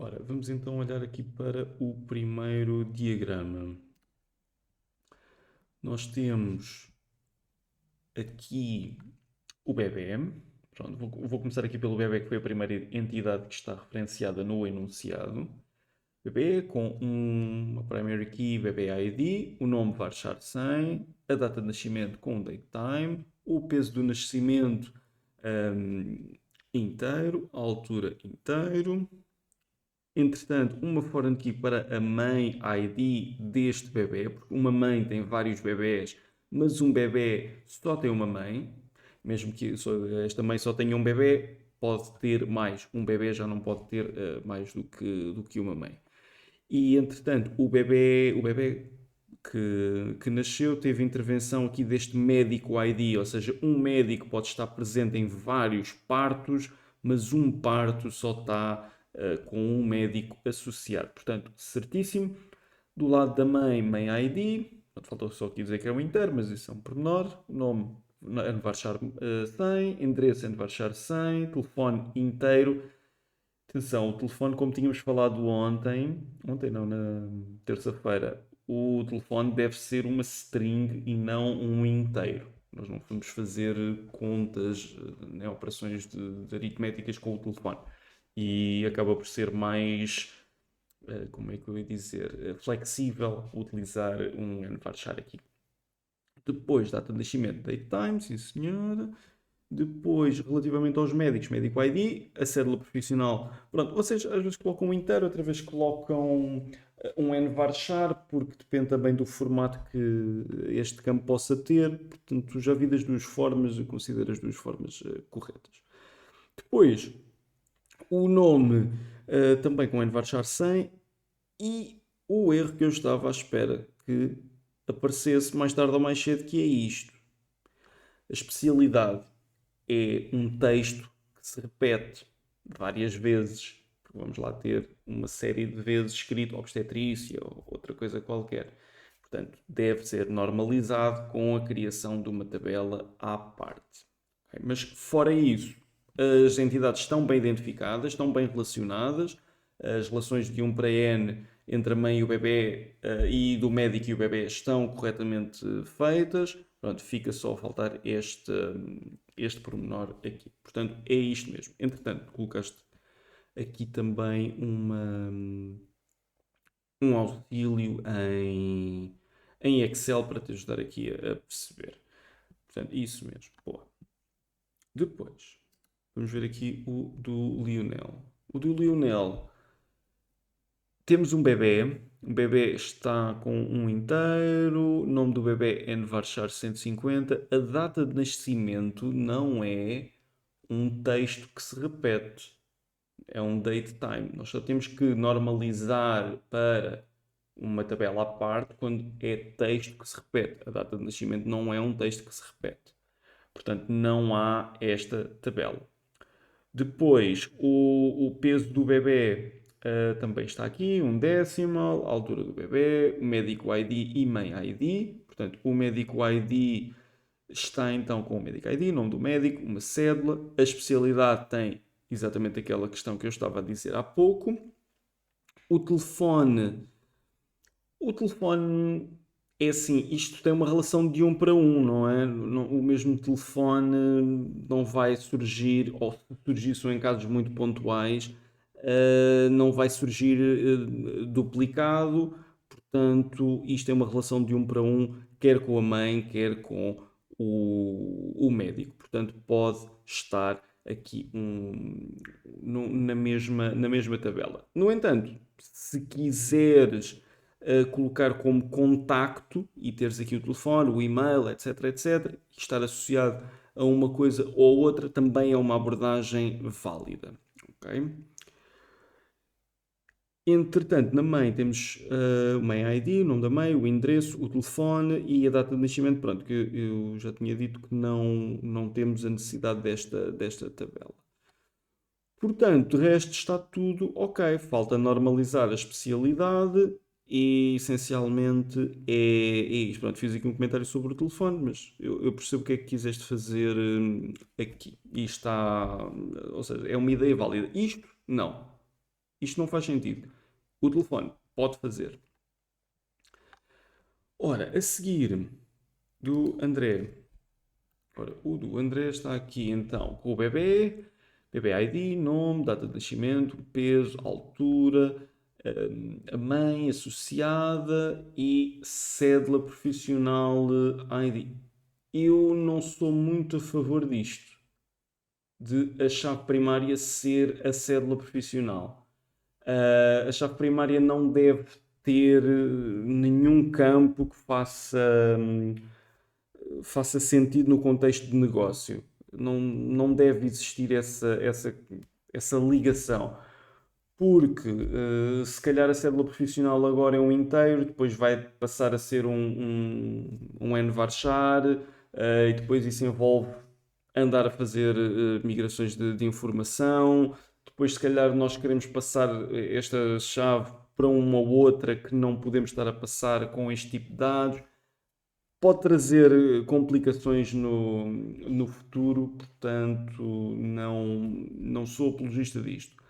Ora, vamos então olhar aqui para o primeiro diagrama. Nós temos aqui o bebé. Pronto, vou começar aqui pelo bebé, que foi a primeira entidade que está referenciada no enunciado. Bebé com uma primary key, bebê ID, o nome varchar 100, a data de nascimento com date time, o peso do nascimento inteiro, a altura inteiro. Entretanto, uma foreign key para a mãe ID deste bebê, porque uma mãe tem vários bebés, mas um bebê só tem uma mãe. Mesmo que esta mãe só tenha um bebê, pode ter mais. Um bebê já não pode ter mais do que uma mãe. E entretanto, o bebê que nasceu teve intervenção aqui deste médico ID, ou seja, um médico pode estar presente em vários partos, mas um parto só está com um médico associado. Portanto, certíssimo. Do lado da mãe, mãe ID. Faltou só aqui dizer que é o inteiro, mas isso é um pormenor. O nome Envarchar 100, endereço Envarchar 100, telefone inteiro. Atenção, o telefone, como tínhamos falado ontem não, na terça-feira, o telefone deve ser uma string e não um inteiro. Nós não vamos fazer contas, né, operações de aritméticas com o telefone. E acaba por ser mais, como é que eu ia dizer, flexível utilizar um Envarchar aqui. Depois, data de nascimento, date time, sim senhora. Depois, relativamente aos médicos, médico ID, a cédula profissional. Pronto, vocês às vezes colocam um inteiro, outra vez colocam um NVARCHAR, porque depende também do formato que este campo possa ter. Portanto, já vi das duas formas, eu considero as duas formas corretas. Depois, o nome também com NVARCHAR 100 e o erro que eu estava à espera que aparecesse mais tarde ou mais cedo, que é isto. A especialidade é um texto que se repete várias vezes. Vamos lá ter uma série de vezes escrito obstetrícia ou outra coisa qualquer. Portanto, deve ser normalizado com a criação de uma tabela à parte. Okay? Mas, fora isso, as entidades estão bem identificadas, estão bem relacionadas, as relações de 1 para N entre a mãe e o bebê e do médico e o bebê estão corretamente feitas. Pronto, fica só a faltar este pormenor aqui. Portanto, é isto mesmo. Entretanto, colocaste aqui também um auxílio em Excel para te ajudar aqui a perceber. Portanto, isso mesmo. Boa. Depois, vamos ver aqui o do Lionel. O do Lionel, temos um bebê. O bebê está com um inteiro. O nome do bebê é Nvarchar 150. A data de nascimento não é um texto que se repete. É um date time. Nós só temos que normalizar para uma tabela à parte quando é texto que se repete. A data de nascimento não é um texto que se repete. Portanto, não há esta tabela. Depois, o peso do bebê também está aqui, um decimal, a altura do bebê, o médico ID e mãe ID. Portanto, o médico ID está então com o médico ID, nome do médico, uma cédula. A especialidade tem exatamente aquela questão que eu estava a dizer há pouco. O telefone. O telefone é assim, isto tem uma relação de 1 para 1, não é? O mesmo telefone não vai surgir, ou se surgir são em casos muito pontuais, não vai surgir duplicado. Portanto, isto é uma relação de 1 para 1, quer com a mãe, quer com o médico. Portanto, pode estar aqui na mesma tabela. No entanto, se quiseres colocar como contacto e teres aqui o telefone, o e-mail, etc, etc, e estar associado a uma coisa ou outra, também é uma abordagem válida. Ok? Entretanto, na mãe temos o mãe ID, o nome da mãe, o endereço, o telefone e a data de nascimento. Pronto, que eu já tinha dito que não temos a necessidade desta tabela. Portanto, de resto está tudo ok. Falta normalizar a especialidade e essencialmente é isto. Pronto, fiz aqui um comentário sobre o telefone, mas eu percebo o que é que quiseste fazer aqui. E está, ou seja, é uma ideia válida. Isto, não. Isto não faz sentido. O telefone pode fazer. Ora, a seguir, do André. Ora, o do André está aqui então com o bebê, bebê ID, nome, data de nascimento, peso, altura, a mãe associada e cédula profissional ID. Eu não sou muito a favor disto, de a chave primária ser a cédula profissional. A chave primária não deve ter nenhum campo que faça sentido no contexto de negócio. Não deve existir essa ligação. Porque se calhar a cédula profissional agora é um inteiro, depois vai passar a ser um N-Varchar, e depois isso envolve andar a fazer migrações de informação. Depois, se calhar, nós queremos passar esta chave para uma outra que não podemos estar a passar com este tipo de dados. Pode trazer complicações no futuro, portanto, não sou apologista disto.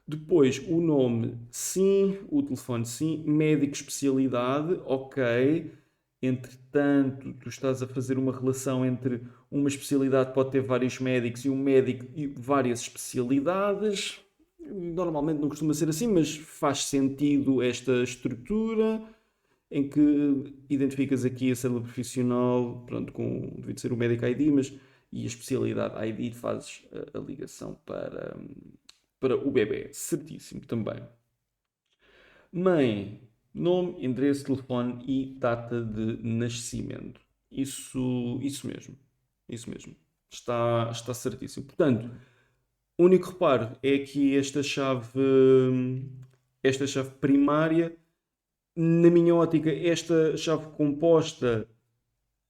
Depois, o nome, sim, o telefone, sim, médico especialidade, ok. Entretanto, tu estás a fazer uma relação entre uma especialidade que pode ter vários médicos e um médico e várias especialidades. Normalmente não costuma ser assim, mas faz sentido esta estrutura em que identificas aqui a célula profissional, pronto, devido ser o médico ID, mas e a especialidade ID fazes a ligação para o bebê. Certíssimo também. Mãe, nome, endereço, telefone e data de nascimento. Isso mesmo. Isso mesmo. Está certíssimo. Portanto, o único reparo é que esta chave primária, na minha ótica, esta chave composta,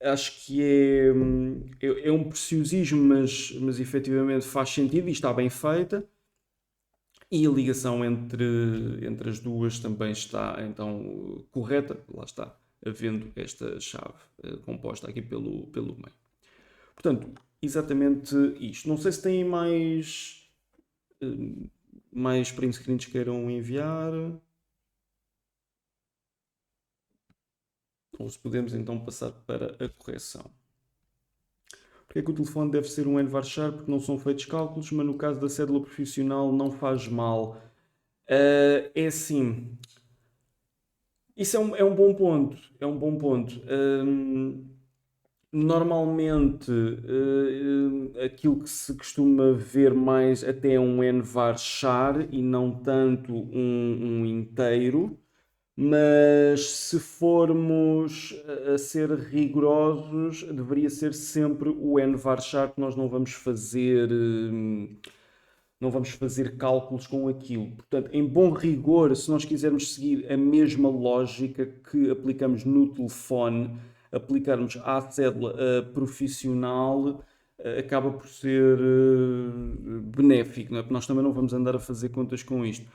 acho que é um preciosismo, mas efetivamente faz sentido e está bem feita. E a ligação entre as duas também está então correta, lá está, havendo esta chave composta aqui pelo meio. Portanto, exatamente isto. Não sei se têm mais print screens que queiram enviar. Ou se podemos então passar para a correção. Porque é que o telefone deve ser um N-Varchar? Porque não são feitos cálculos, mas no caso da cédula profissional não faz mal. É assim, isso é um bom ponto. É um bom ponto. Normalmente, aquilo que se costuma ver mais até é um N-Varchar e não tanto um inteiro. Mas se formos a ser rigorosos, deveria ser sempre o N-Varchar, que nós não vamos fazer cálculos com aquilo. Portanto, em bom rigor, se nós quisermos seguir a mesma lógica que aplicamos no telefone, aplicarmos à cédula profissional, acaba por ser benéfico, não é? Porque nós também não vamos andar a fazer contas com isto.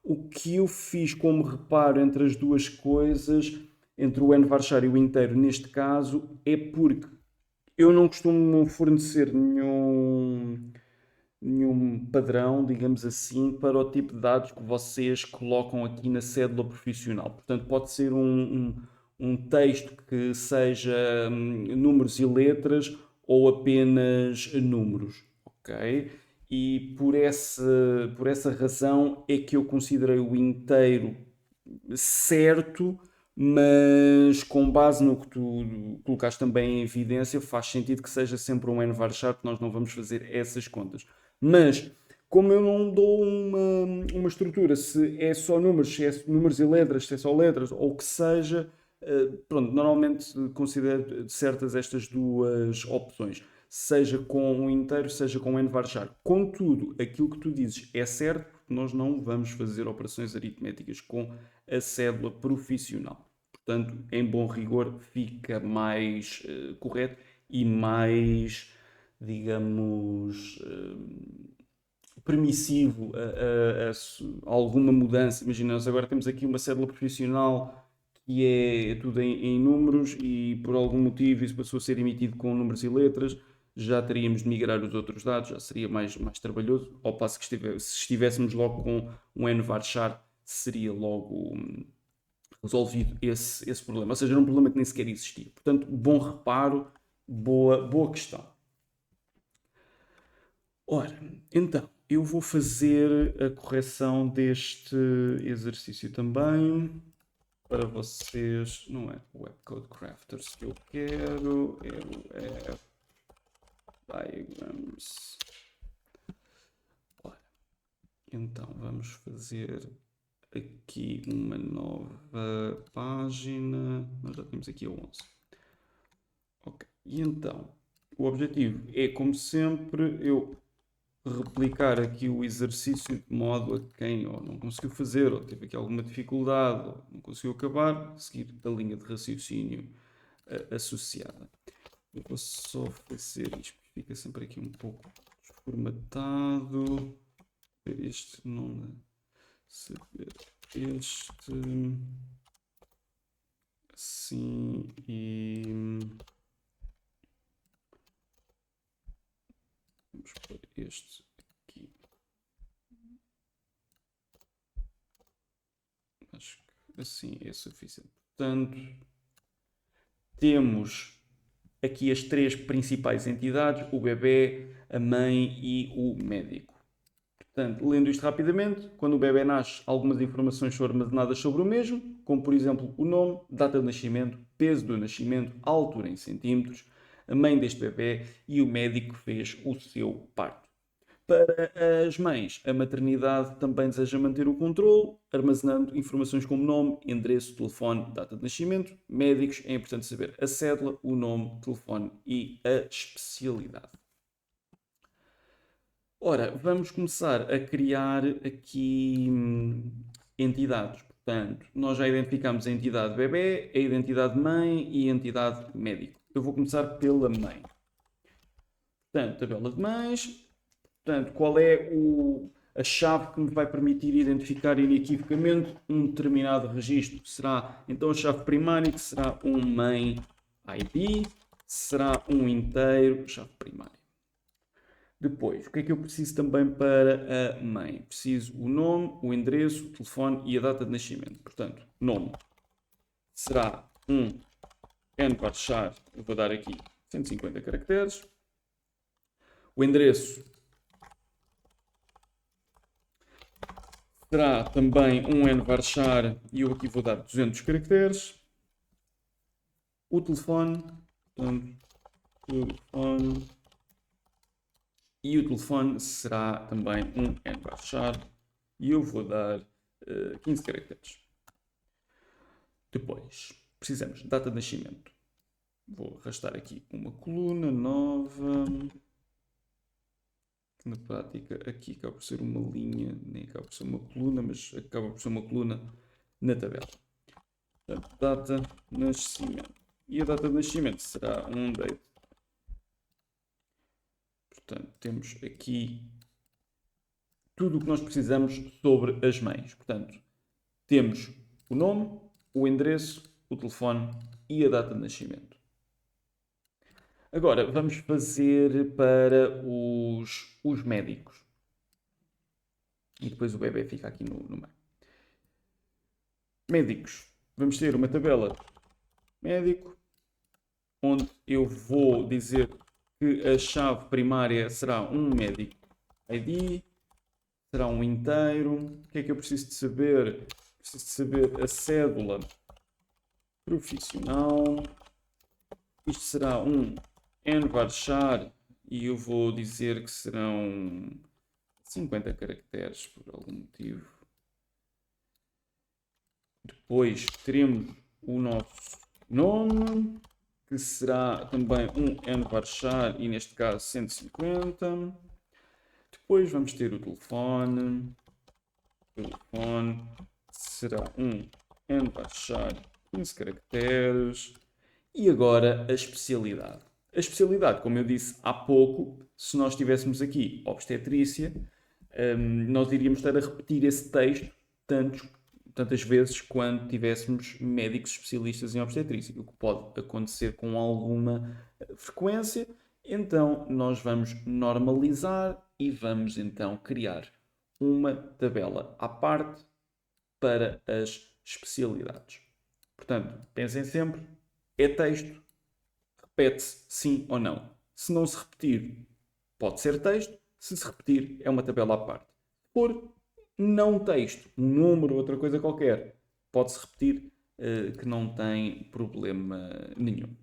O que eu fiz como reparo entre as duas coisas, entre o N-Varchar e o inteiro neste caso, é porque eu não costumo fornecer nenhum padrão, digamos assim, para o tipo de dados que vocês colocam aqui na cédula profissional. Portanto, pode ser um texto que seja números e letras ou apenas números, ok? E por essa razão é que eu considerei o inteiro certo, mas com base no que tu colocaste também em evidência, faz sentido que seja sempre um N-Varchar, porque nós não vamos fazer essas contas. Mas, como eu não dou uma estrutura, se é só números, se é números e letras, se é só letras, ou o que seja, pronto, normalmente considero certas estas duas opções. Seja com um inteiro, seja com um N-Varchar. Contudo, aquilo que tu dizes é certo, porque nós não vamos fazer operações aritméticas com a cédula profissional. Portanto, em bom rigor, fica mais correto e mais, digamos, permissivo a alguma mudança. Imagina, nós agora temos aqui uma cédula profissional que é tudo em números e por algum motivo isso passou a ser emitido com números e letras. já teríamos de migrar os outros dados, já seria mais trabalhoso, ao passo que se estivéssemos logo com um nvarchar, seria logo resolvido esse problema. Ou seja, era um problema que nem sequer existia. Portanto, bom reparo, boa questão. Ora, então, eu vou fazer a correção deste exercício também para vocês. Não é o Webcode Crafters que eu quero, é o Diagrams. Ora, então vamos fazer aqui uma nova página. Nós já temos aqui a 11. Ok, e então, o objetivo é, como sempre, eu replicar aqui o exercício de modo a quem ou não conseguiu fazer, ou teve aqui alguma dificuldade, ou não conseguiu acabar, seguir a linha de raciocínio associada. Eu vou só fazer isto, fica sempre aqui um pouco desformatado. Este não saber este assim e vamos pôr este aqui. Acho que assim é suficiente. Portanto, temos aqui as três principais entidades, o bebê, a mãe e o médico. Portanto, lendo isto rapidamente, quando o bebê nasce, algumas informações são armazenadas sobre o mesmo, como por exemplo o nome, data de nascimento, peso do nascimento, altura em centímetros, a mãe deste bebê e o médico que fez o seu parto. Para as mães, a maternidade também deseja manter o controle, armazenando informações como nome, endereço, telefone, data de nascimento. Médicos, é importante saber a cédula, o nome, telefone e a especialidade. Ora, vamos começar a criar aqui entidades. Portanto, nós já identificamos a entidade bebê, a identidade mãe e a entidade médico. Eu vou começar pela mãe. Portanto, tabela de mães. Portanto, qual é a chave que me vai permitir identificar inequivocamente um determinado registro? Será então a chave primária, que será um main ID, será um inteiro, chave primária. Depois, o que é que eu preciso também para a mãe? Preciso o nome, o endereço, o telefone e a data de nascimento. Portanto, nome será um nvarchar, eu vou dar aqui 150 caracteres. O endereço será também um nvarchar e eu aqui vou dar 200 caracteres. O telefone, portanto, telefone, e o telefone será também um nvarchar e eu vou dar 15 caracteres. Depois, precisamos de data de nascimento. Vou arrastar aqui uma coluna nova. Na prática, aqui acaba por ser uma linha, nem acaba por ser uma coluna, mas acaba por ser uma coluna na tabela. Portanto, data de nascimento. E a data de nascimento será um date. Portanto, temos aqui tudo o que nós precisamos sobre as mães. Portanto, temos o nome, o endereço, o telefone e a data de nascimento. Agora, vamos fazer para os médicos. E depois o bebê fica aqui no meio. Médicos. Vamos ter uma tabela médico, onde eu vou dizer que a chave primária será um médico ID, será um inteiro. O que é que eu preciso de saber? Preciso de saber a cédula profissional. Isto será um nvarchar e eu vou dizer que serão 50 caracteres por algum motivo. Depois teremos o nosso nome, que será também um nvarchar e neste caso 150. Depois vamos ter o telefone. O telefone será um nvarchar 15 caracteres. E agora a especialidade. A especialidade, como eu disse há pouco, se nós tivéssemos aqui obstetrícia, nós iríamos estar a repetir esse texto tantas vezes quando tivéssemos médicos especialistas em obstetrícia, o que pode acontecer com alguma frequência Então, nós vamos normalizar e vamos então criar uma tabela à parte para as especialidades. Portanto, pensem sempre, é texto, repete-se sim ou não. Se não se repetir, pode ser texto. Se se repetir, é uma tabela à parte. Se for não texto, um número, outra coisa qualquer, pode-se repetir, que não tem problema nenhum.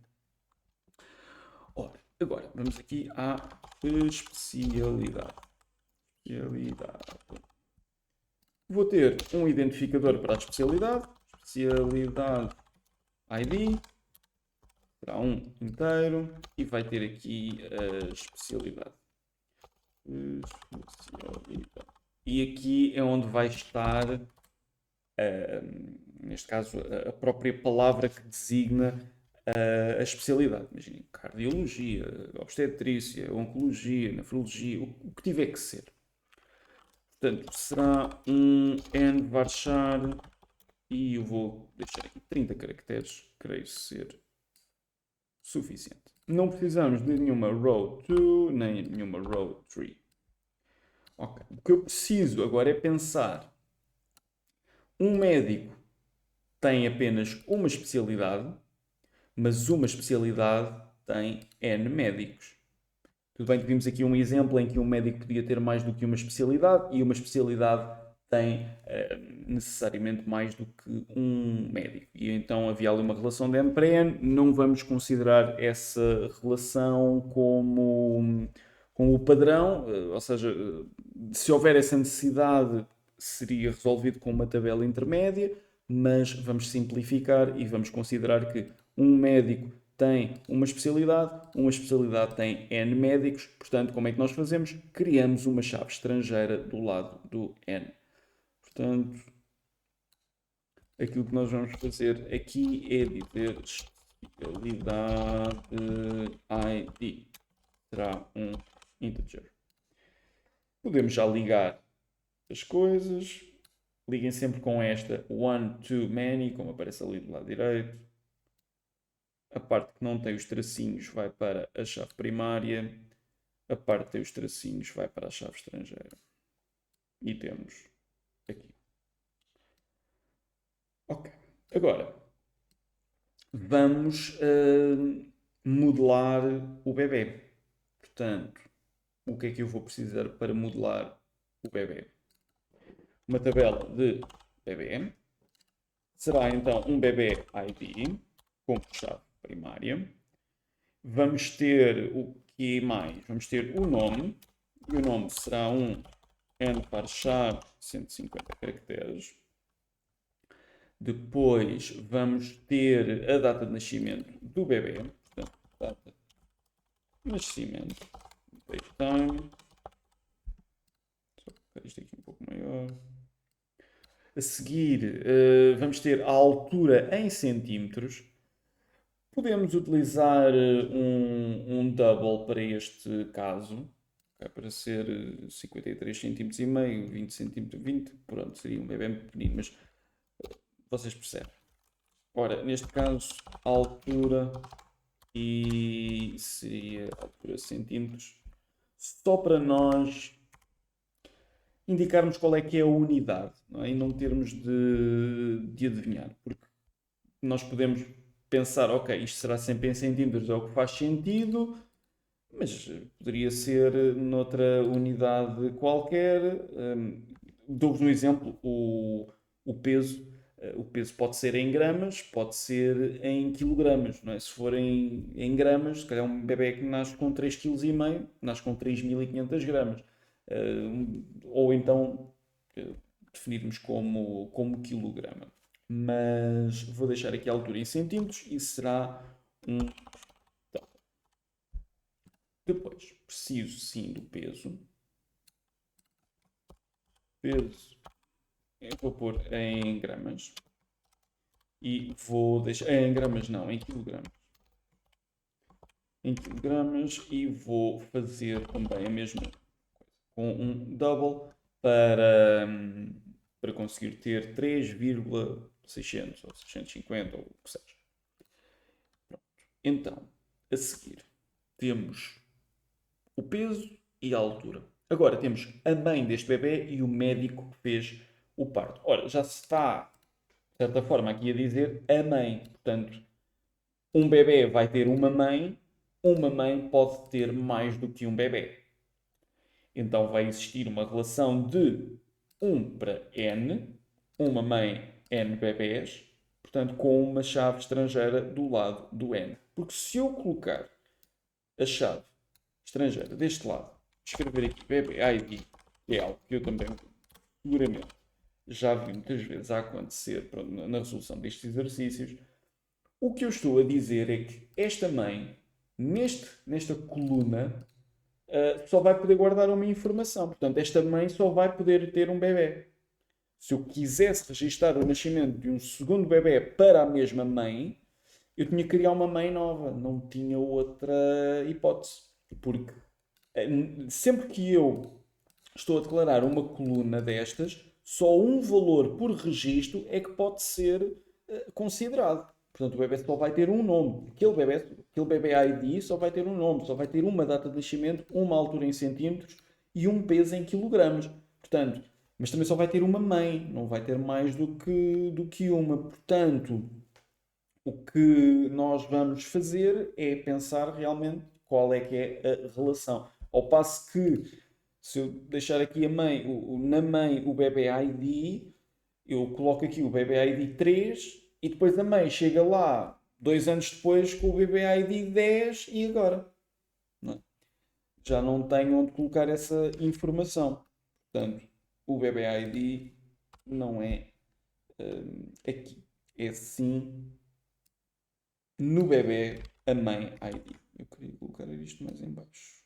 Ora, agora vamos aqui à especialidade. Vou ter um identificador para a especialidade. Especialidade ID. Será um inteiro. E vai ter aqui a especialidade. E aqui é onde vai estar, neste caso, a própria palavra que designa a especialidade. Imaginem, cardiologia, obstetrícia, oncologia, nefrologia, o que tiver que ser. Portanto, será um N varchar e eu vou deixar aqui 30 caracteres, creio ser suficiente. Não precisamos de nenhuma row 2, nem nenhuma row 3. Ok. O que eu preciso agora é pensar. Um médico tem apenas uma especialidade, mas uma especialidade tem N médicos. Tudo bem que vimos aqui um exemplo em que um médico podia ter mais do que uma especialidade e uma especialidade tem necessariamente mais do que um médico. E então havia ali uma relação de N para N, não vamos considerar essa relação como o padrão, ou seja, se houver essa necessidade seria resolvido com uma tabela intermédia, mas vamos simplificar e vamos considerar que um médico tem uma especialidade tem N médicos, portanto, como é que nós fazemos? Criamos uma chave estrangeira do lado do N. Portanto, aquilo que nós vamos fazer aqui é dizer especialidade ID. Será um integer. Podemos já ligar as coisas. Liguem sempre com esta one to many, como aparece ali do lado direito. A parte que não tem os tracinhos vai para a chave primária. A parte que tem os tracinhos vai para a chave estrangeira. E temos aqui. Ok. Agora, vamos modelar o bebê. Portanto, o que é que eu vou precisar para modelar o bebê? Uma tabela de bebê. Será então um bebê ID com chave primária. Vamos ter o que mais? Vamos ter o nome. E o nome será um nvarchar 150 caracteres. Depois vamos ter a data de nascimento do bebê. Portanto, data de nascimento. Date time. Só colocar isto aqui um pouco maior. A seguir, vamos ter a altura em centímetros. Podemos utilizar um double para este caso, para ser 53 cm e meio, 20 cm, 20, pronto, seria um bebê pequenino, mas vocês percebem. Ora, neste caso, a altura e seria a altura centímetros, só para nós indicarmos qual é que é a unidade, não é? E não termos de adivinhar, porque nós podemos pensar, ok, isto será sempre em centímetros, é o que faz sentido, mas poderia ser noutra unidade qualquer. Dou-vos um exemplo, o peso. O peso pode ser em gramas, pode ser em quilogramas, não é? Se for em gramas, se calhar um bebê que nasce com 3,5 kg, nasce com 3.500 gramas. Ou então definirmos como quilograma. Mas vou deixar aqui a altura em centímetros e será um. Depois, preciso sim do peso. Peso, eu vou pôr em gramas. E vou deixar. Em gramas não, em quilogramas. Em quilogramas e vou fazer também a mesma coisa. Com um double para conseguir ter 3,600 ou 650 ou o que seja. Pronto. Então, a seguir, temos o peso e a altura. Agora temos a mãe deste bebê e o médico que fez o parto. Ora, já se está, de certa forma, aqui a dizer a mãe. Portanto, um bebê vai ter uma mãe pode ter mais do que um bebê. Então vai existir uma relação de 1 para N, uma mãe, N bebés, portanto, com uma chave estrangeira do lado do N. Porque se eu colocar a chave estrangeira deste lado, escrever aqui BBID, que é algo que eu também seguramente já vi muitas vezes a acontecer na resolução destes exercícios, o que eu estou a dizer é que esta mãe, nesta coluna, só vai poder guardar uma informação. Portanto, esta mãe só vai poder ter um bebê. Se eu quisesse registrar o nascimento de um segundo bebê para a mesma mãe, eu tinha que criar uma mãe nova. Não tinha outra hipótese. Porque sempre que eu estou a declarar uma coluna destas, só um valor por registro é que pode ser considerado. Portanto, o bebê só vai ter um nome. Aquele bebê ID só vai ter um nome, só vai ter uma data de nascimento, uma altura em centímetros e um peso em quilogramas. Portanto, mas também só vai ter uma mãe, não vai ter mais do que uma. Portanto, o que nós vamos fazer é pensar realmente qual é que é a relação. Ao passo que, se eu deixar aqui a mãe, na mãe o bebê ID, eu coloco aqui o bebê ID 3 e depois a mãe chega lá 2 anos depois com o bebê ID 10 e agora? Não é? Já não tenho onde colocar essa informação. Portanto, o bebê ID não é aqui. É sim no bebê a mãe ID. Eu queria colocar isto mais em baixo.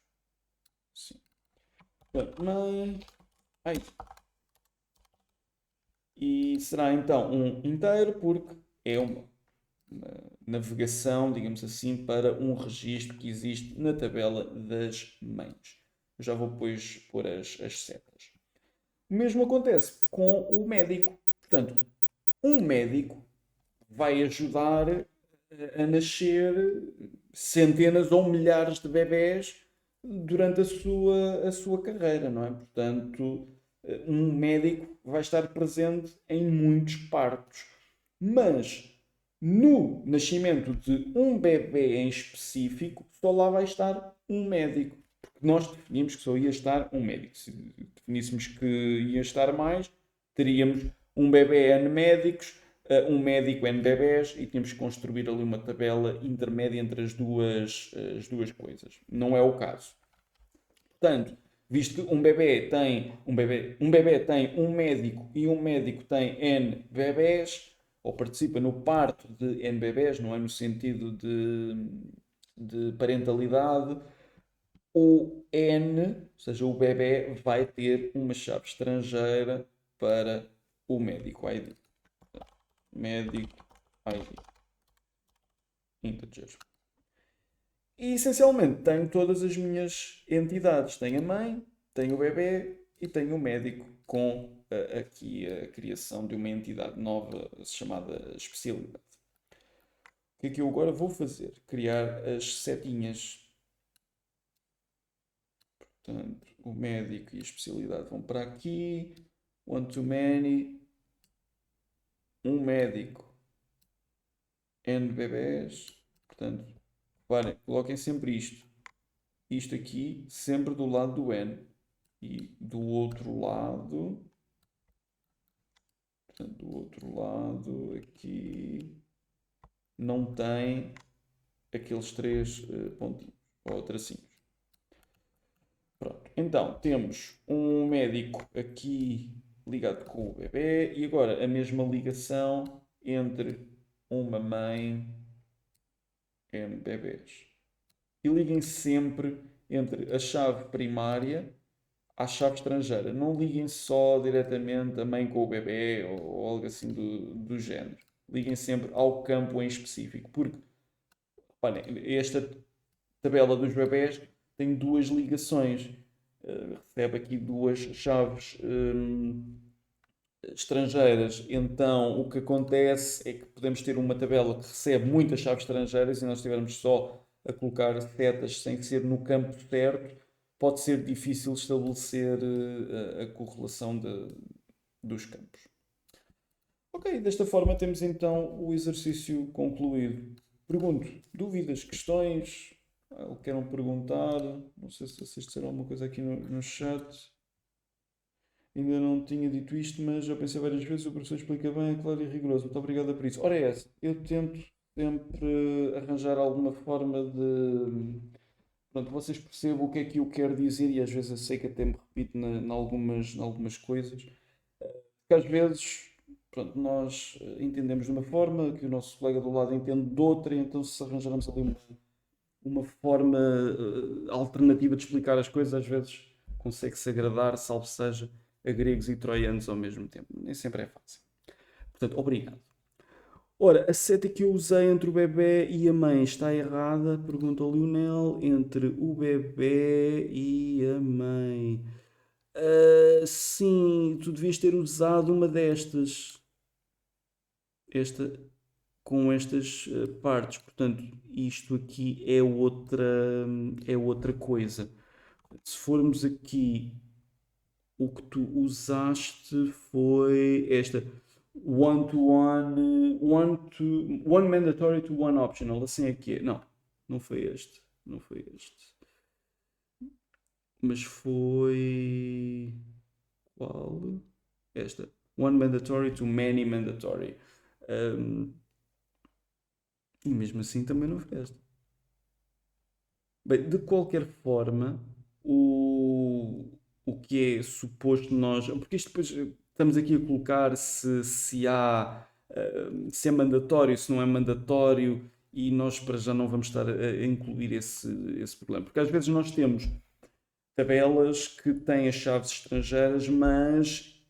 Sim. Portanto, mãe ID. E será então um inteiro porque é uma navegação, digamos assim, para um registro que existe na tabela das mães. Eu já vou depois pôr as setas. O mesmo acontece com o médico. Portanto, um médico vai ajudar a nascer centenas ou milhares de bebés durante a sua carreira, não é? Portanto, um médico vai estar presente em muitos partos. Mas no nascimento de um bebê em específico, só lá vai estar um médico. Porque nós definimos que só ia estar um médico. Se definíssemos que ia estar mais, teríamos um bebê N médicos, um médico N bebés e tínhamos que construir ali uma tabela intermédia entre as duas coisas. Não é o caso. Portanto, visto que um bebê tem um médico e um médico tem N bebés, ou participa no parto de N bebés, não é no sentido de parentalidade, o N, ou seja, o bebê vai ter uma chave estrangeira para o médico ID. Médico ID. Integer. E essencialmente tenho todas as minhas entidades. Tenho a mãe, tenho o bebê e tenho o médico com aqui a criação de uma entidade nova chamada especialidade. O que é que eu agora vou fazer? Criar as setinhas. Portanto, o médico e a especialidade vão para aqui. One to many. Um médico. N bebés. Portanto, reparem, coloquem sempre isto. Isto aqui, sempre do lado do N. E do outro lado, portanto, do outro lado aqui, não tem aqueles três pontinhos, ou tracinhos. Pronto, então temos um médico aqui ligado com o bebê e agora a mesma ligação entre uma mãe e bebês. E liguem sempre entre a chave primária à chave estrangeira. Não liguem só diretamente a mãe com o bebê ou algo assim do género. Liguem sempre ao campo em específico. Porque, reparem, esta tabela dos bebés tem duas ligações. Recebe aqui duas chaves estrangeiras. Então, o que acontece é que podemos ter uma tabela que recebe muitas chaves estrangeiras e nós estivermos só a colocar setas sem ser no campo certo, pode ser difícil estabelecer a correlação dos campos. Ok, desta forma temos então o exercício concluído. Pergunto, dúvidas, questões? Algo queiram perguntar? Não sei se vocês disseram alguma coisa aqui no chat. Ainda não tinha dito isto, mas já pensei várias vezes, o professor explica bem, é claro e rigoroso. Muito obrigado por isso. Ora é essa, eu tento sempre arranjar alguma forma de... Pronto, vocês percebam o que é que eu quero dizer e às vezes eu sei que até me repito em algumas coisas. Porque às vezes, pronto, nós entendemos de uma forma, que o nosso colega do lado entende de outra, e então se arranjarmos ali uma forma alternativa de explicar as coisas, às vezes consegue-se agradar, salvo seja, a gregos e troianos ao mesmo tempo. Nem sempre é fácil. Portanto, obrigado. Ora, a seta que eu usei entre o bebê e a mãe está errada? Pergunta o Lionel. Entre o bebê e a mãe. Sim, tu devias ter usado uma destas. Esta, com estas partes. Portanto, isto aqui é outra coisa. Se formos aqui, o que tu usaste foi esta one mandatory to one optional. Assim é que é. Não, não foi este. Não foi este. Mas foi. Qual? Esta. One mandatory to many mandatory. E mesmo assim também não foi esta. Bem, de qualquer forma, o que é suposto nós. Porque isto depois estamos aqui a colocar se é mandatório, se não é mandatório, e nós para já não vamos estar a incluir esse problema. Porque às vezes nós temos tabelas que têm as chaves estrangeiras, mas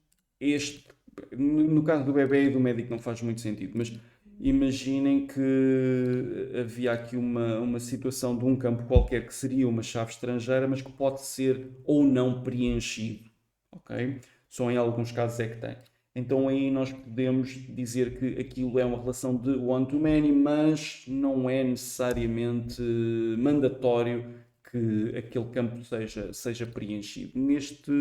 no caso do bebê e do médico não faz muito sentido, mas imaginem que havia aqui uma situação de um campo qualquer que seria uma chave estrangeira, mas que pode ser ou não preenchido, ok? Só em alguns casos é que tem. Então aí nós podemos dizer que aquilo é uma relação de one-to-many, mas não é necessariamente mandatório que aquele campo seja preenchido. Neste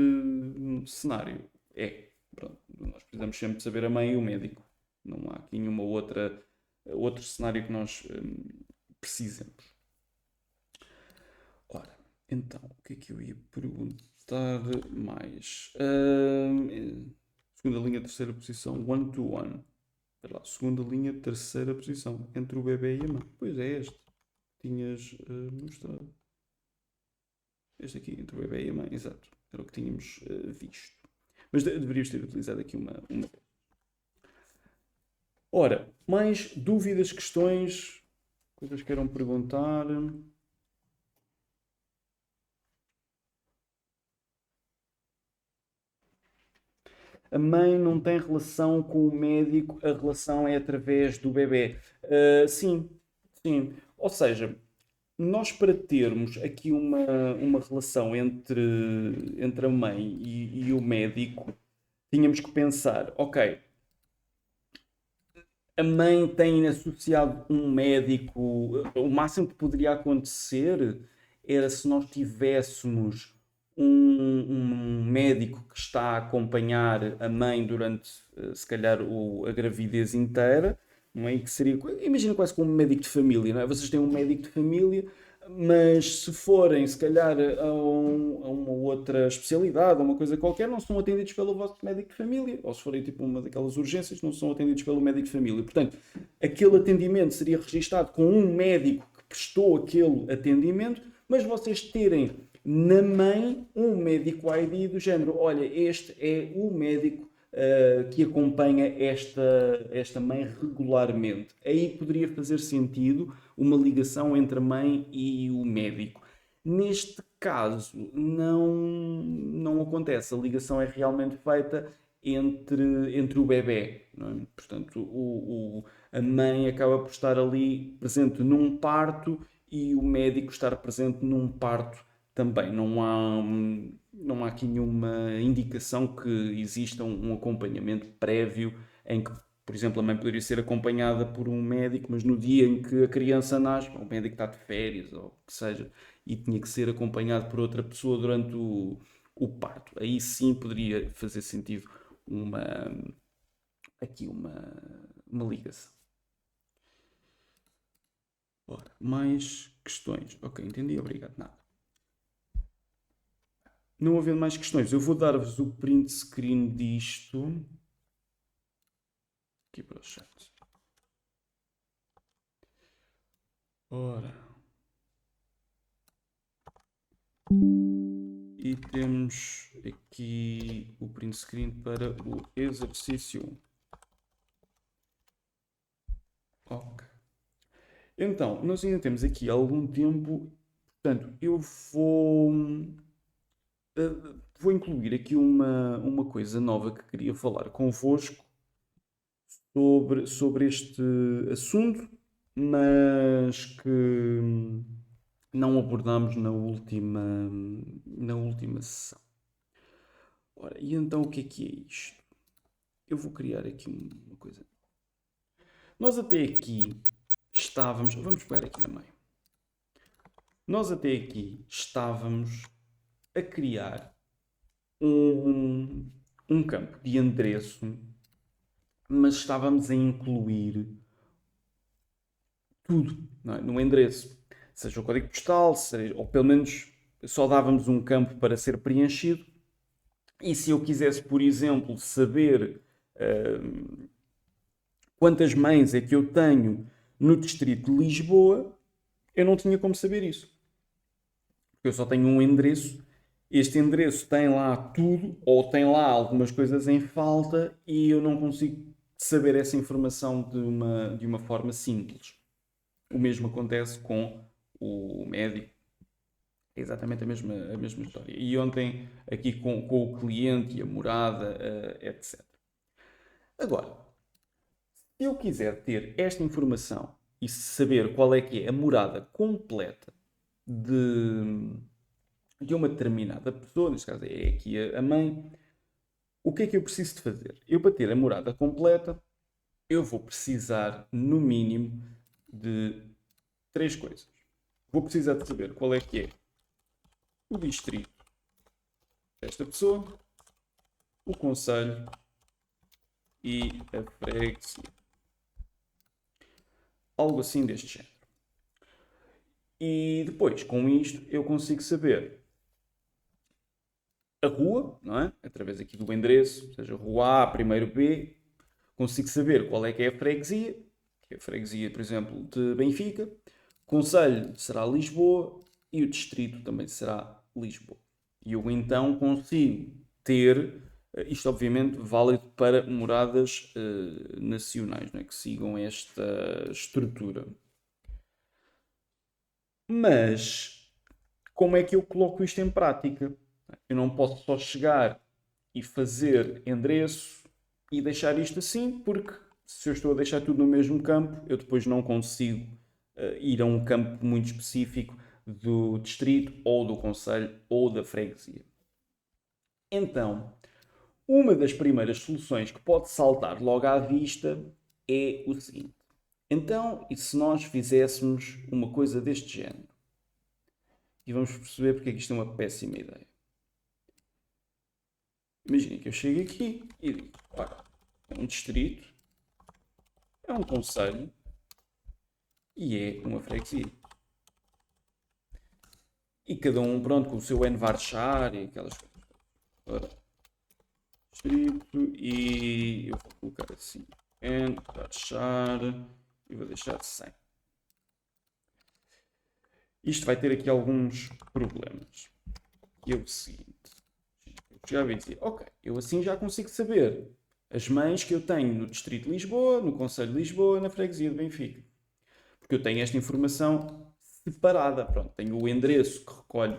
cenário, é. Pronto, nós precisamos sempre saber a mãe e o médico. Não há aqui nenhuma outro cenário que nós precisemos. Ora, então, o que é que eu ia perguntar mais? Segunda linha, terceira posição, one to one. Lá, segunda linha, terceira posição, entre o bebê e a mãe. Pois é este. Tinhas mostrado. Este aqui, entre o bebê e a mãe, exato. Era o que tínhamos visto. Mas deveríamos ter utilizado aqui uma. Ora, mais dúvidas, questões, coisas que queiram perguntar? A mãe não tem relação com o médico, a relação é através do bebê. Sim, sim. Ou seja, nós para termos aqui uma relação entre a mãe e o médico, tínhamos que pensar, ok, a mãe tem associado um médico, o máximo que poderia acontecer era se nós tivéssemos um médico que está a acompanhar a mãe durante, se calhar, a gravidez inteira, não é? E que seria, imagina quase como um médico de família, não é? Vocês têm um médico de família, mas se forem, se calhar, a uma outra especialidade, a uma coisa qualquer, não são atendidos pelo vosso médico de família, ou se forem tipo uma daquelas urgências, não são atendidos pelo médico de família. Portanto, aquele atendimento seria registado com um médico que prestou aquele atendimento, mas vocês terem na mãe um médico ID do género, olha, este é o médico que acompanha esta mãe regularmente. Aí poderia fazer sentido uma ligação entre a mãe e o médico. Neste caso, não acontece. A ligação é realmente feita entre o bebê. Não é? Portanto, a mãe acaba por estar ali presente num parto e o médico estar presente num parto também. Não há aqui nenhuma indicação que exista um acompanhamento prévio em que, por exemplo, a mãe poderia ser acompanhada por um médico, mas no dia em que a criança nasce, o médico está de férias ou o que seja, e tinha que ser acompanhado por outra pessoa durante o parto. Aí sim poderia fazer sentido uma, aqui uma ligação. Ora, mais questões. Ok, entendi, obrigado. Nada. Não havendo mais questões, eu vou dar-vos o print screen disto. Aqui para o chat. Ora. E temos aqui o print screen para o exercício 1. Ok. Então, nós ainda temos aqui algum tempo. Portanto, eu vou incluir aqui uma coisa nova que queria falar convosco sobre este assunto, mas que não abordámos na última sessão. Ora, e então o que é isto? Eu vou criar aqui uma coisa. Nós até aqui estávamos. Vamos pegar aqui na meio. Nós até aqui estávamos a criar um campo de endereço, mas estávamos a incluir tudo, não é? No endereço. Seja o código postal, ou pelo menos só dávamos um campo para ser preenchido. E se eu quisesse, por exemplo, saber quantas mães é que eu tenho no distrito de Lisboa, eu não tinha como saber isso. Porque eu só tenho um endereço. Este endereço tem lá tudo, ou tem lá algumas coisas em falta, e eu não consigo saber essa informação de uma forma simples. O mesmo acontece com o médico. É exatamente a mesma história. E ontem, aqui com o cliente e a morada, etc. Agora, se eu quiser ter esta informação e saber qual é que é a morada completa de uma determinada pessoa, neste caso é aqui a mãe, o que é que eu preciso de fazer? Eu, para ter a morada completa, eu vou precisar, no mínimo, de 3 coisas. Vou precisar de saber qual é que é o distrito desta pessoa, o concelho e a freguesia. Algo assim deste género. E depois, com isto, eu consigo saber a rua, não é? Através aqui do endereço, seja rua A, primeiro B, consigo saber qual é que é a freguesia, que é a freguesia, por exemplo, de Benfica, o concelho será Lisboa e o distrito também será Lisboa. E eu então consigo ter, isto obviamente válido para moradas nacionais, não é? Que sigam esta estrutura. Mas como é que eu coloco isto em prática? Eu não posso só chegar e fazer endereço e deixar isto assim, porque se eu estou a deixar tudo no mesmo campo, eu depois não consigo ir a um campo muito específico do distrito, ou do concelho, ou da freguesia. Então, uma das primeiras soluções que pode saltar logo à vista é o seguinte. Então, e se nós fizéssemos uma coisa deste género? E vamos perceber porque é que isto é uma péssima ideia. Imaginem que eu chego aqui e digo, ora, é um distrito, é um concelho e é uma freguesia. E cada um, pronto, com o seu N-varchar e aquelas coisas. Ora, distrito e eu vou colocar assim, N-varchar e vou deixar 100. Isto vai ter aqui alguns problemas. E é o seguinte. Eu chegava e dizia, ok, eu assim já consigo saber as mães que eu tenho no distrito de Lisboa, no concelho de Lisboa, na freguesia de Benfica. Porque eu tenho esta informação separada. Pronto, tenho o endereço que recolhe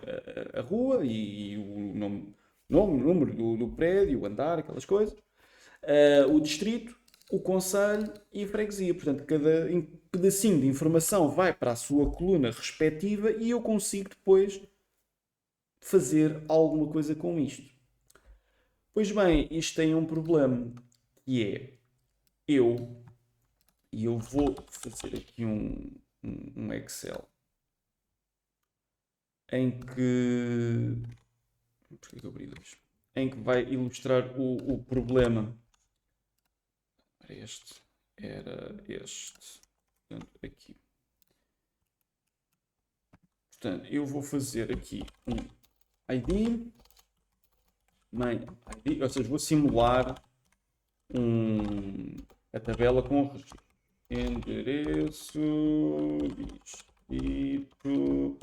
a rua e o nome, número do prédio, o andar, aquelas coisas. O distrito, o concelho e a freguesia. Portanto, cada pedacinho de informação vai para a sua coluna respectiva e eu consigo depois fazer alguma coisa com isto. Pois bem, isto tem um problema, que é eu vou fazer aqui um Excel em que... Porquê que eu abri dois? Em que vai ilustrar o problema. Era este. Portanto, aqui. Portanto, eu vou fazer aqui um ID, main ID, ou seja, vou simular a tabela com o registro. Endereço, distrito,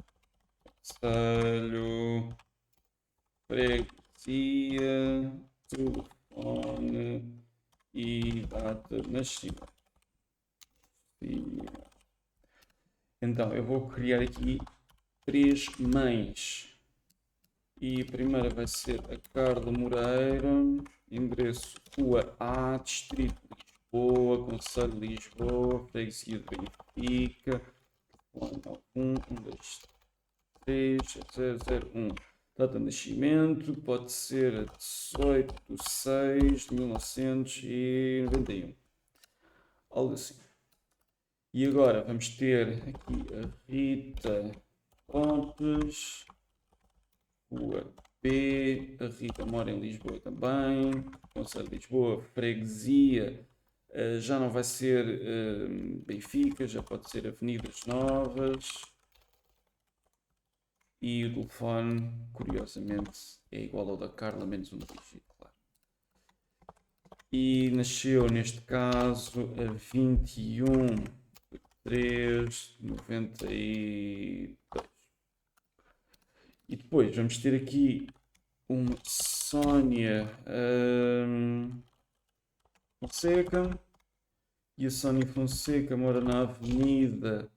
conselho, freguesia, telefone e data de nascimento. Então, eu vou criar aqui 3 mães. E a primeira vai ser a Carla Moreira, endereço Rua A, Distrito de Lisboa, Conselho de Lisboa, Freguesia de Benfica, 1, 2, 3, 001. Data de nascimento pode ser a 18 de 6 de 1991. Algo assim. E agora vamos ter aqui a Rita Pontes, Rua B, a Rita mora em Lisboa também, Conselho de Lisboa, freguesia, já não vai ser Benfica, já pode ser Avenidas Novas. E o telefone, curiosamente, é igual ao da Carla, menos um dígito, claro. E nasceu, neste caso, a 21/3/92. E depois vamos ter aqui uma Sónia Fonseca. E a Sónia Fonseca mora na Avenida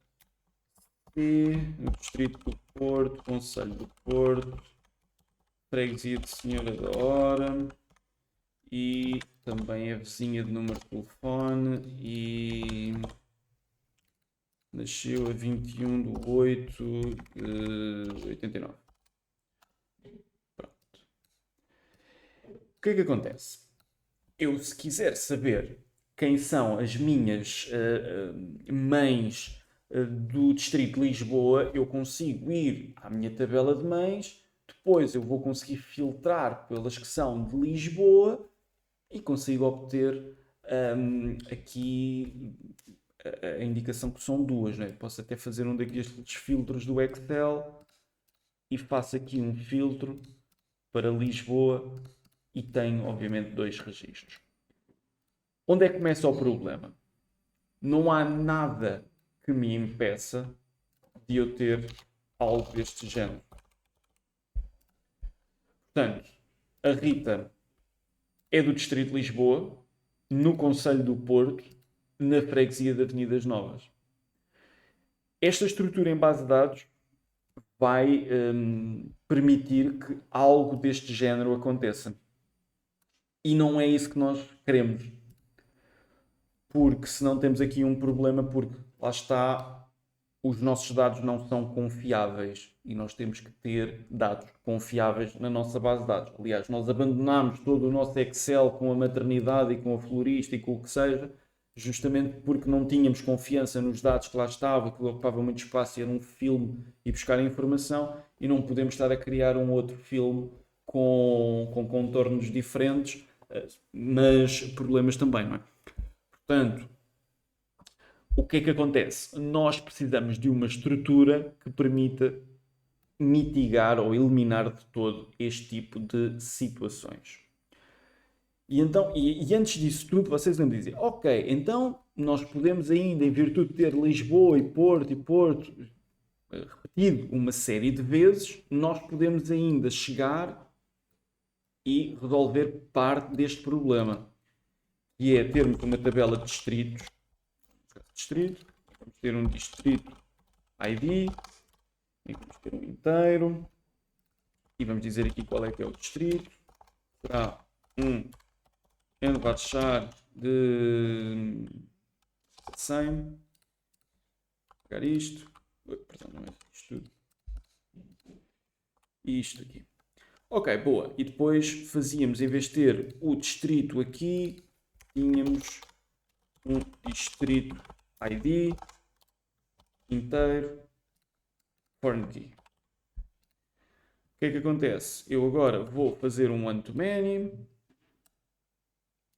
C, no Distrito do Porto, Conselho do Porto, freguesia de Senhora da Hora. E também é vizinha de número de telefone e nasceu a 21/8/89. Pronto. O que é que acontece? Eu, se quiser saber quem são as minhas mães do Distrito de Lisboa, eu consigo ir à minha tabela de mães, depois eu vou conseguir filtrar pelas que são de Lisboa e consigo obter aqui a indicação que são duas, né? Posso até fazer um daqueles filtros do Excel e faço aqui um filtro para Lisboa e tenho, obviamente, 2 registros. Onde é que começa o problema? Não há nada que me impeça de eu ter algo deste género. Portanto, a Rita é do Distrito de Lisboa, no Conselho do Porto, na freguesia de Avenidas Novas. Esta estrutura em base de dados vai permitir que algo deste género aconteça. E não é isso que nós queremos. Porque senão temos aqui um problema, porque lá está, os nossos dados não são confiáveis e nós temos que ter dados confiáveis na nossa base de dados. Aliás, nós abandonámos todo o nosso Excel com a maternidade e com a florista e com o que seja, justamente porque não tínhamos confiança nos dados que lá estavam, que ocupava muito espaço e era um filme e buscar a informação, e não podemos estar a criar um outro filme com contornos diferentes, mas problemas também, não é? Portanto, o que é que acontece? Nós precisamos de uma estrutura que permita mitigar ou eliminar de todo este tipo de situações. E, então, e antes disso tudo, vocês vão dizer, ok, então nós podemos ainda, em virtude de ter Lisboa e Porto repetido uma série de vezes, nós podemos ainda chegar e resolver parte deste problema, que é termos uma tabela de distritos. Vamos ter um distrito ID, e vamos ter um inteiro, e vamos dizer aqui qual é que é o distrito. Será um Envachar de 100. Vou pegar isto. Perdão, não é isto tudo. E isto aqui. Ok, boa. E depois fazíamos, em vez de ter o distrito aqui, tínhamos um distrito ID inteiro, foreign key. que é que acontece? Eu agora vou fazer um one-to-many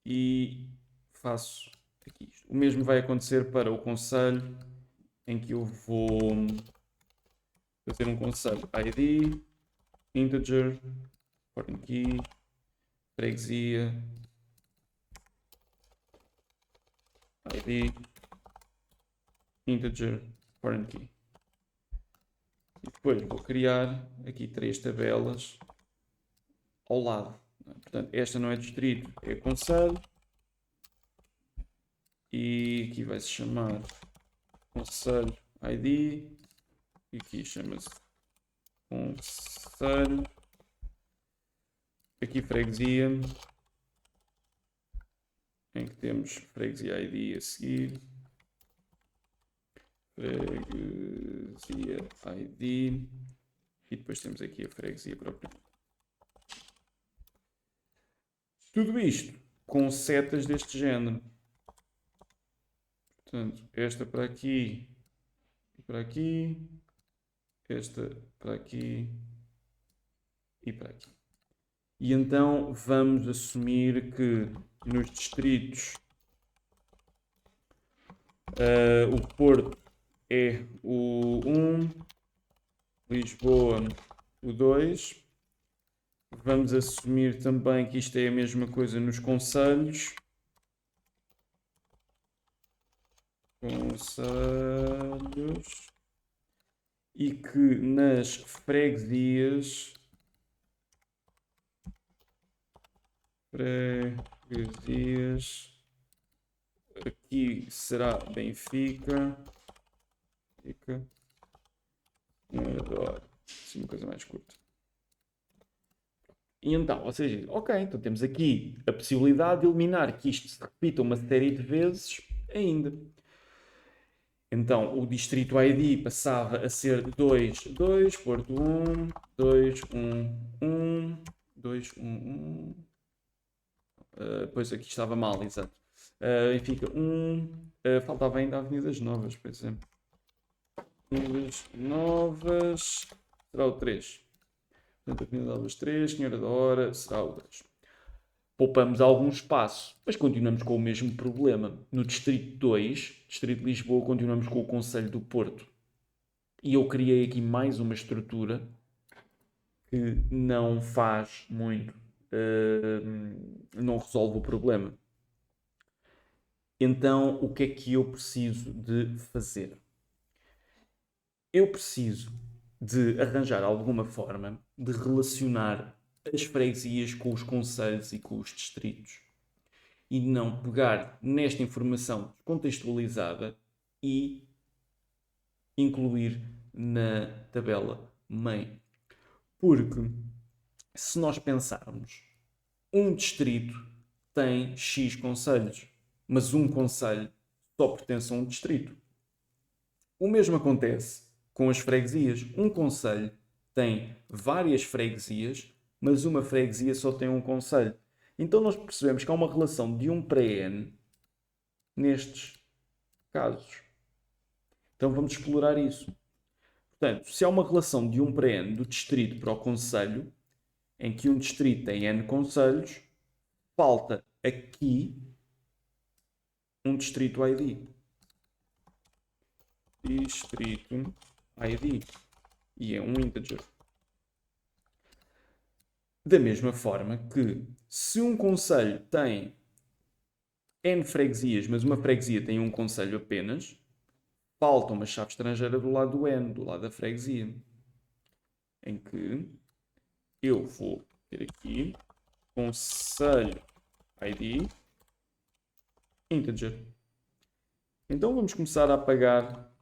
e faço aqui isto. O mesmo vai acontecer para o conselho, em que eu vou fazer um conselho ID, integer, foreign key, freguesia, ID, integer, foreign key. E depois vou criar aqui 3 tabelas ao lado. Portanto, esta não é distrito, é conselho. E aqui vai se chamar conselho ID. E aqui chama-se conselho. Aqui freguesia. Em que temos freguesia ID a seguir. Freguesia ID. E depois temos aqui a freguesia própria. Tudo isto com setas deste género. Portanto, esta para aqui e para aqui. Esta para aqui e para aqui. E então vamos assumir que nos distritos o Porto é o 1, Lisboa o 2. Vamos assumir também que isto é a mesma coisa nos concelhos. E que nas freguesias aqui será Benfica. Adoro. Assim, uma coisa mais curta. E então, ou seja, ok, então temos aqui a possibilidade de eliminar que isto se repita uma série de vezes ainda. Então, o distrito ID passava a ser 2, 2, Porto 1, 2, 1, 1, 2, 1, 1. Pois aqui estava mal, exato. Fica 1. Faltava ainda Avenidas Novas, por exemplo. Avenidas Novas. Será o 3. Portanto, Avenida Novas 3, Senhora da Hora, será o 2. Poupamos algum espaço, mas continuamos com o mesmo problema. No Distrito 2, Distrito de Lisboa, continuamos com o Conselho do Porto. E eu criei aqui mais uma estrutura que não faz muito, não resolve o problema. Então, o que é que eu preciso de fazer? Eu preciso de arranjar alguma forma de relacionar as freguesias com os concelhos e com os distritos e não pegar nesta informação contextualizada e incluir na tabela main. Porque se nós pensarmos, um distrito tem X concelhos, mas um concelho só pertence a um distrito. O mesmo acontece com as freguesias. Um concelho tem várias freguesias, mas uma freguesia só tem um concelho. Então nós percebemos que há uma relação de 1 para n nestes casos. Então vamos explorar isso. Portanto, se há uma relação de 1 para n do distrito para o concelho, em que um distrito tem n concelhos, falta aqui um distrito ID. Distrito ID. E é um integer. Da mesma forma que, se um concelho tem n freguesias, mas uma freguesia tem um concelho apenas, falta uma chave estrangeira do lado do n, do lado da freguesia. Em que eu vou ter aqui concelho ID integer. Então vamos começar a apagar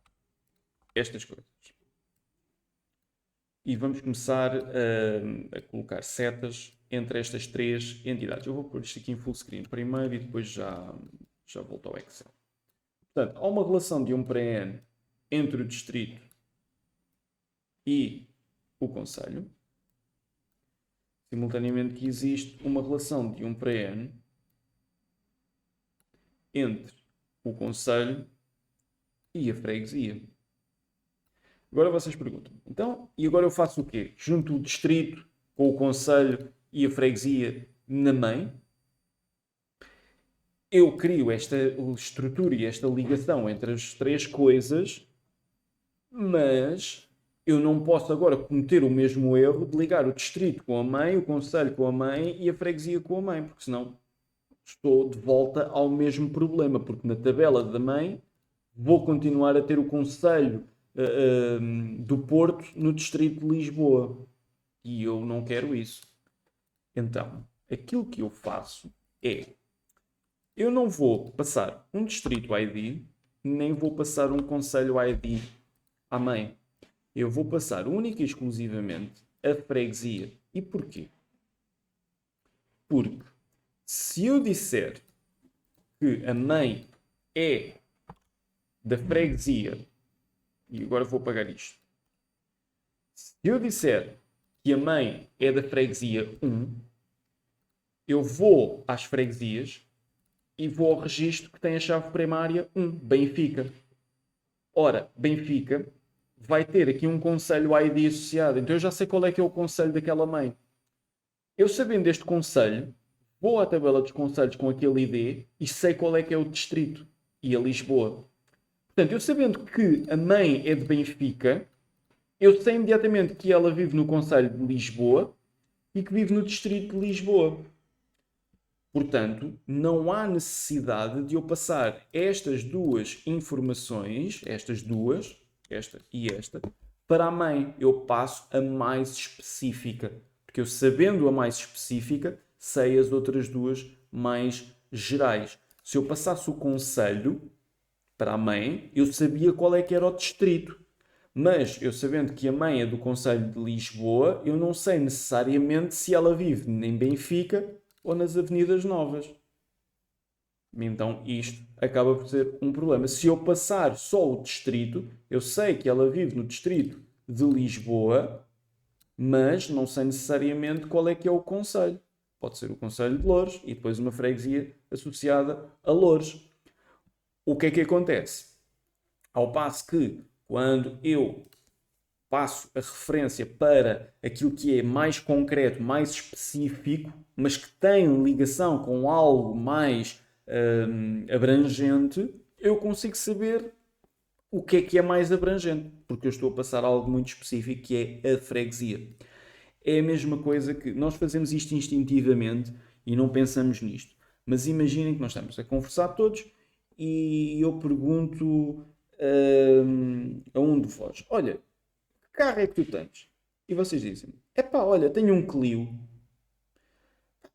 estas coisas. E vamos começar a colocar setas entre estas 3 entidades. Eu vou pôr isto aqui em full screen primeiro e depois já volto ao Excel. Portanto, há uma relação de 1 para n entre o distrito e o concelho. Simultaneamente que existe uma relação de 1 para n entre o concelho e a freguesia. Agora vocês perguntam, então, e agora eu faço o quê? Junto o distrito com o concelho e a freguesia na mãe? Eu crio esta estrutura e esta ligação entre as três coisas, mas eu não posso agora cometer o mesmo erro de ligar o distrito com a mãe, o concelho com a mãe e a freguesia com a mãe, porque senão estou de volta ao mesmo problema, porque na tabela da mãe vou continuar a ter o concelho do Porto no distrito de Lisboa. E eu não quero isso. Então, aquilo que eu faço é, eu não vou passar um distrito ID, nem vou passar um concelho ID à mãe. Eu vou passar única e exclusivamente a freguesia. E porquê? Porque se eu disser que a mãe é da freguesia, e agora vou apagar isto. Se eu disser que a mãe é da freguesia 1, eu vou às freguesias e vou ao registro que tem a chave primária 1, Benfica. Ora, Benfica vai ter aqui um concelho ID associado, então eu já sei qual é que é o concelho daquela mãe. Eu sabendo este concelho, vou à tabela dos concelhos com aquele ID e sei qual é que é o distrito e a Lisboa. Portanto, eu sabendo que a mãe é de Benfica, eu sei imediatamente que ela vive no concelho de Lisboa e que vive no distrito de Lisboa. Portanto, não há necessidade de eu passar estas duas informações, estas duas, esta e esta, para a mãe. Eu passo a mais específica. Porque eu, sabendo a mais específica, sei as outras duas mais gerais. Se eu passasse o concelho para a mãe, eu sabia qual é que era o distrito. Mas eu sabendo que a mãe é do concelho de Lisboa, eu não sei necessariamente se ela vive em Benfica ou nas Avenidas Novas. Então isto acaba por ser um problema. Se eu passar só o distrito, eu sei que ela vive no distrito de Lisboa, mas não sei necessariamente qual é que é o concelho. Pode ser o concelho de Loures e depois uma freguesia associada a Loures. O que é que acontece? Ao passo que, quando eu passo a referência para aquilo que é mais concreto, mais específico, mas que tem ligação com algo mais abrangente, eu consigo saber o que é mais abrangente, porque eu estou a passar algo muito específico que é a freguesia. É a mesma coisa que nós fazemos isto instintivamente e não pensamos nisto. Mas imaginem que nós estamos a conversar todos e eu pergunto a um de vós: olha, que carro é que tu tens? E vocês dizem: epá, olha, tenho um Clio.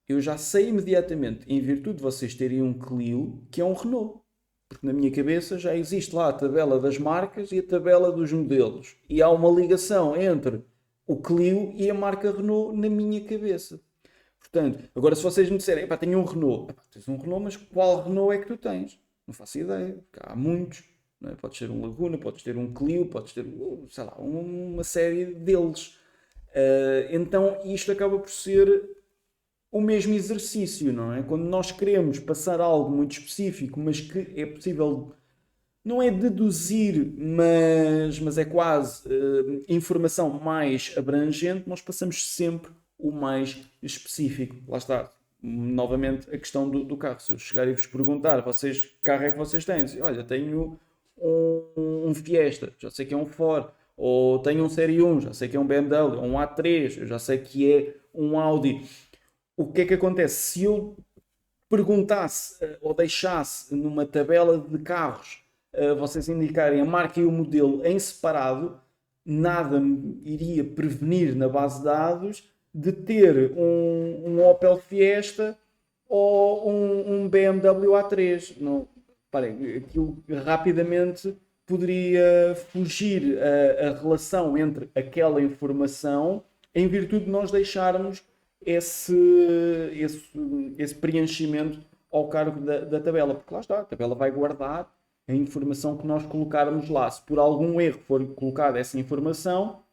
Eu já sei imediatamente, em virtude de vocês terem um Clio, que é um Renault. Porque na minha cabeça já existe lá a tabela das marcas e a tabela dos modelos. E há uma ligação entre o Clio e a marca Renault na minha cabeça. Portanto, agora se vocês me disserem, epá, tenho um Renault. Epá, tens um Renault, mas qual Renault é que tu tens? Não faço ideia, porque há muitos. Não é? Podes ter um Laguna, podes ter um Clio, podes ter, sei lá, uma série deles. Então isto acaba por ser o mesmo exercício, não é? Quando nós queremos passar algo muito específico, mas que é possível, não é deduzir, mas é quase informação mais abrangente, nós passamos sempre o mais específico. Lá está, novamente, a questão do carro. Se eu chegar e vos perguntar, vocês, que carro é que vocês têm? Dizem, olha, tenho um Fiesta, já sei que é um Ford. Ou tenho um Série 1, já sei que é um BMW, um A3, eu já sei que é um Audi. O que é que acontece? Se eu perguntasse ou deixasse numa tabela de carros vocês indicarem a marca e o modelo em separado, nada me iria prevenir na base de dados de ter um Opel Fiesta ou um BMW A3. Não, parem, aquilo rapidamente poderia fugir a relação entre aquela informação em virtude de nós deixarmos esse, esse preenchimento ao cargo da tabela, porque lá está, a tabela vai guardar a informação que nós colocarmos lá. Se por algum erro for colocada essa informação,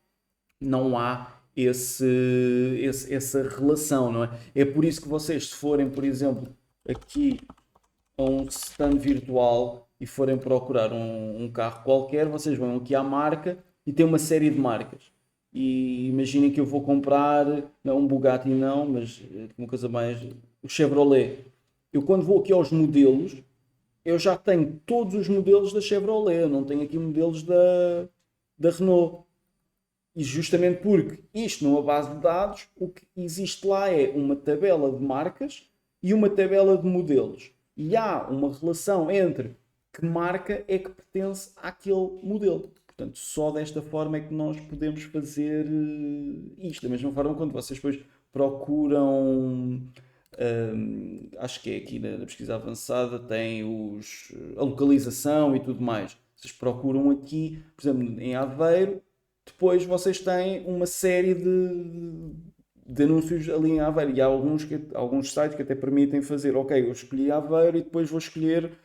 não há essa relação, não é? É por isso que vocês, se forem, por exemplo, aqui a um stand virtual e forem procurar um carro qualquer, vocês vão aqui à marca e tem uma série de marcas. E imaginem que eu vou comprar, não um Bugatti não, mas uma coisa mais, o Chevrolet. Eu quando vou aqui aos modelos, eu já tenho todos os modelos da Chevrolet, eu não tenho aqui modelos da Renault. E justamente porque isto numa base de dados, o que existe lá é uma tabela de marcas e uma tabela de modelos. E há uma relação entre que marca é que pertence àquele modelo. Portanto, só desta forma é que nós podemos fazer isto. Da mesma forma, quando vocês depois procuram, acho que é aqui na pesquisa avançada, tem a localização e tudo mais. Vocês procuram aqui, por exemplo, em Aveiro, depois vocês têm uma série de anúncios ali em Aveiro. E há alguns sites que até permitem fazer, ok, eu escolhi Aveiro e depois vou escolher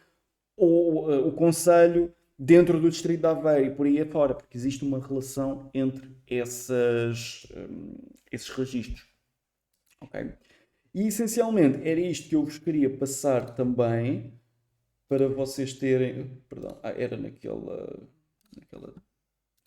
o concelho dentro do distrito de Aveiro e por aí afora, porque existe uma relação entre esses registros. Ok? E essencialmente era isto que eu vos queria passar também para vocês terem. Perdão, era naquela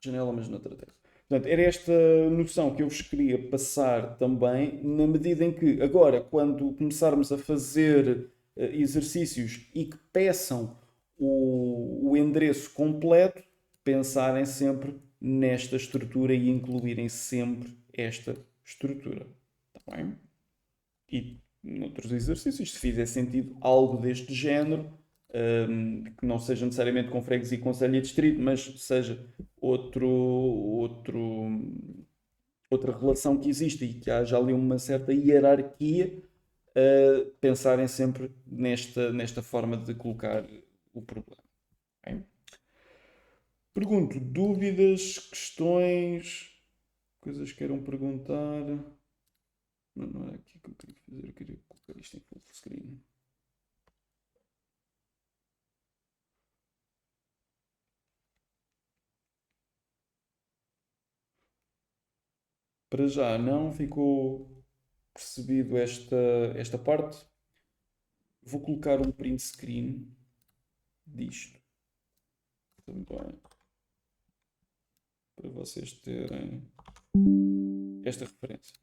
janela, mas noutra tela. Portanto, era esta noção que eu vos queria passar também, na medida em que agora, quando começarmos a fazer exercícios e que peçam o endereço completo, pensarem sempre nesta estrutura e incluírem sempre esta estrutura. Está bem? E noutros exercícios, se fizer sentido algo deste género, que não seja necessariamente com freguesia, concelho e distrito, mas seja outra relação que existe e que haja ali uma certa hierarquia, pensarem sempre nesta forma de colocar o problema. Ok? Pergunto, dúvidas, questões, coisas que queiram perguntar? Não era aqui que eu queria fazer, eu queria colocar isto em full screen. Para já não ficou percebido esta parte. Vou colocar um print screen disto também para vocês terem esta referência.